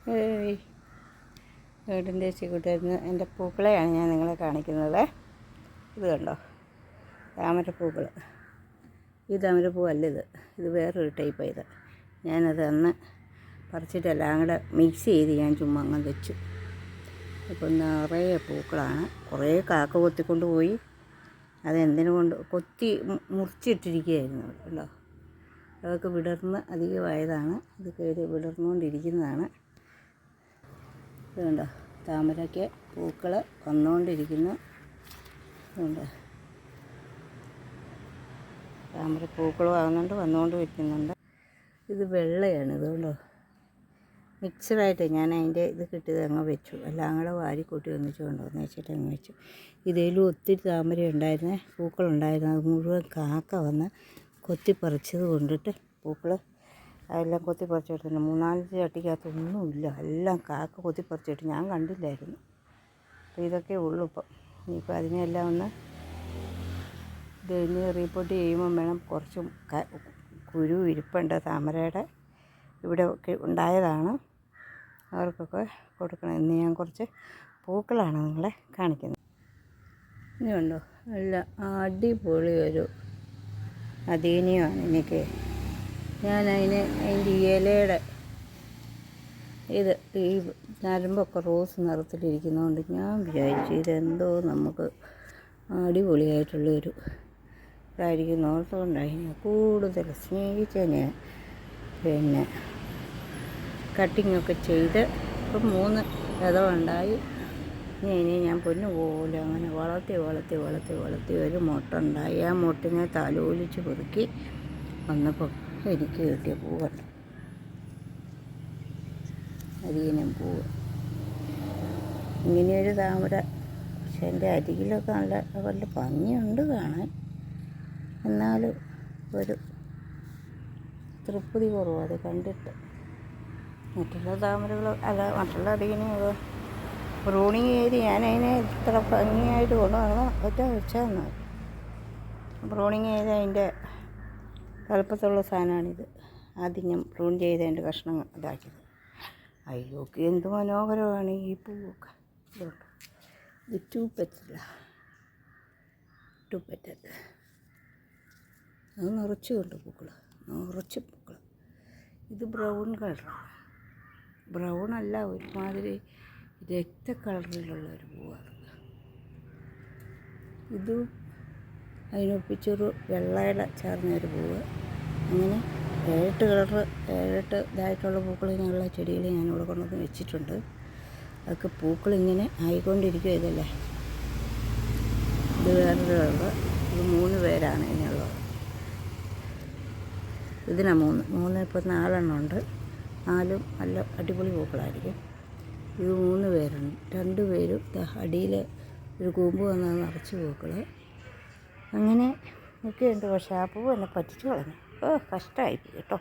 ഏയ് വീടിൻ്റെ കൂട്ടായിരുന്നു എൻ്റെ പൂക്കളെയാണ് ഞാൻ നിങ്ങളെ കാണിക്കുന്നത്. ഇത് കണ്ടോ, താമരപ്പൂക്കൾ. ഈ താമരപ്പൂവല്ല ഇത് വേറൊരു ടൈപ്പാണ്. ഇത് ഞാനത് അന്ന് പറിച്ചിട്ടെല്ലാം കൂടെ മിക്സ് ചെയ്ത് ഞാൻ ചുമ്മാ അങ്ങ് വെച്ചു. ഇപ്പം നിറയെ പൂക്കളാണ്. കുറേ കാക്ക കൊത്തിക്കൊണ്ട് പോയി. അതെന്തിനു കൊണ്ട് മുറിച്ചിട്ടിരിക്കുകയായിരുന്നു കേട്ടോ. അതൊക്കെ വിടർന്ന് അധികമായതാണ്. ഇത് കയറി വിടർന്നുകൊണ്ടിരിക്കുന്നതാണ്. ഇതുണ്ടോ, താമരയ്ക്ക് പൂക്കൾ വന്നുകൊണ്ടിരിക്കുന്നു. ഇതുണ്ട്, താമര പൂക്കൾ ആകുന്നുണ്ട്, വന്നുകൊണ്ട്. ഇത് വെള്ളയാണ്. ഇതുകൊണ്ടോ, മിക്സഡായിട്ട് ഞാൻ അതിൻ്റെ ഇത് കിട്ടിയത് അങ്ങ് വെച്ചു. എല്ലാം കൂടെ വാരിക്കൂട്ടി ഒന്നിച്ച് കൊണ്ടുവന്ന് വെച്ചിട്ട് അങ്ങ് വെച്ചു. ഇതിലും ഒത്തിരി താമര ഉണ്ടായിരുന്നേ, പൂക്കളുണ്ടായിരുന്നു. അത് മുഴുവൻ കാക്ക വന്ന് കൊത്തിപ്പറിച്ചത് കൊണ്ടിട്ട് പൂക്കൾ അതെല്ലാം കൊത്തിപ്പറിച്ചെടുത്തിട്ടുണ്ട്. 3-4 ചട്ടിക്കകത്തൊന്നുമില്ല, എല്ലാം കാക്ക കൊത്തിപ്പറിച്ചിട്ട് ഞാൻ കണ്ടില്ലായിരുന്നു. അപ്പോൾ ഇതൊക്കെ ഉള്ളൂ ഇപ്പം. ഇനിയിപ്പോൾ അതിനെല്ലാം ഒന്ന് ഇനി റീപ്പോർട്ട് ചെയ്യുമ്പം വേണം. കുറച്ചും കുരു ഇരിപ്പുണ്ട് താമരയുടെ, ഇവിടെ ഒക്കെ ഉണ്ടായതാണ്. അവർക്കൊക്കെ കൊടുക്കണം. ഇന്ന് ഞാൻ കുറച്ച് പൂക്കളാണ് നിങ്ങളെ കാണിക്കുന്നത്. ഇനി കണ്ടോ, നല്ല അടിപൊളി ഒരു അദീനിയാണ് എനിക്ക്. അതിൻ്റെ ഇലയുടെ ഈ നരമ്പൊക്കെ റോസ് നിറത്തിലിരിക്കുന്നതുകൊണ്ട് ഞാൻ വിചാരിച്ചു ഇതെന്തോ നമുക്ക് അടിപൊളിയായിട്ടുള്ളൊരു ഇതായിരിക്കും ഓർത്തുകൊണ്ടായി ഞാൻ കൂടുതൽ സ്നേഹിച്ചതിന് പിന്നെ കട്ടിങ്ങൊക്കെ ചെയ്ത് ഇപ്പം 3 വിധമുണ്ടായി. ഇനി ഞാൻ പൊന്നുപോലെ അങ്ങനെ വളർത്തി ഒരു മുട്ട ഉണ്ടായി. ആ മുട്ടിനെ തലോലിച്ച് പെറുക്കി വന്നപ്പോൾ എനിക്ക് കിട്ടിയ പൂവുണ്ട്, അരിയനും പൂവ്. ഇങ്ങനെയൊരു താമര, പക്ഷെ എൻ്റെ അരികിലൊക്കെ നല്ല ഭംഗിയുണ്ട് കാണാൻ. എന്നാലും ഒരു തൃപ്തി കുറവ് അത് കണ്ടിട്ട്. മറ്റുള്ള താമരകൾ മറ്റുള്ള അരികിനും പ്രൂണിങ് ചെയ്ത് ഞാനതിനെ ഇത്ര ഭംഗിയായിട്ട് കൊണ്ടുവന്ന് വെച്ചാൽ മതി. പ്രൂണിങ് ചെയ്ത് അതിൻ്റെ വലുപ്പത്തുള്ള സാധനമാണിത്. ആദ്യം ഞാൻ പ്രൂൺ ചെയ്ത് അതിൻ്റെ കഷ്ണം ഇതാക്കിയത്. അയ്യോ, എന്ത് മനോഹരമാണ് ഈ പൂവൊക്കെ. ഇതുണ്ട്, ഇത് ടൂപ്പറ്റല്ല, അത് നിറച്ചുകൊണ്ട് നിറച്ച് പൂക്കൾ. ഇത് ബ്രൗൺ കളറാണ്. ബ്രൗൺ അല്ല, ഒരുമാതിരി രക്ത കളറിലുള്ള ഒരു പൂവാണ്. ഇതും അതിനൊപ്പിച്ചൊരു വെള്ളയുടെ ചേർന്നൊരു പൂവ്. അങ്ങനെ 7 ഇതായിട്ടുള്ള പൂക്കൾ ഇങ്ങനെയുള്ള ചെടികൾ ഞാനിവിടെ കൊണ്ടുവന്ന് വെച്ചിട്ടുണ്ട്. അതൊക്കെ പൂക്കളിങ്ങനെ ആയിക്കൊണ്ടിരിക്കുക. ഇതല്ലേ, ഇത് വേറൊരു കളറ്. ഇത് 3 പേരാണ് ഇതിനുള്ളത്. ഇതിനാ 3 ഇപ്പോൾ 4 എണ്ണം ഉണ്ട്. 4 നല്ല അടിപൊളി പൂക്കളായിരിക്കും. ഇത് 3 പേരുണ്ട്. 2 പേരും അടിയിൽ ഒരു കൂമ്പ് വന്നാൽ നിറച്ച് പൂക്കൾ. അങ്ങനെ ഒക്കെയുണ്ട്. പക്ഷേ ആ പൂവ് എന്നെ പറ്റിച്ചു കളഞ്ഞു. കഷ്ടമായിപ്പോയി കേട്ടോ.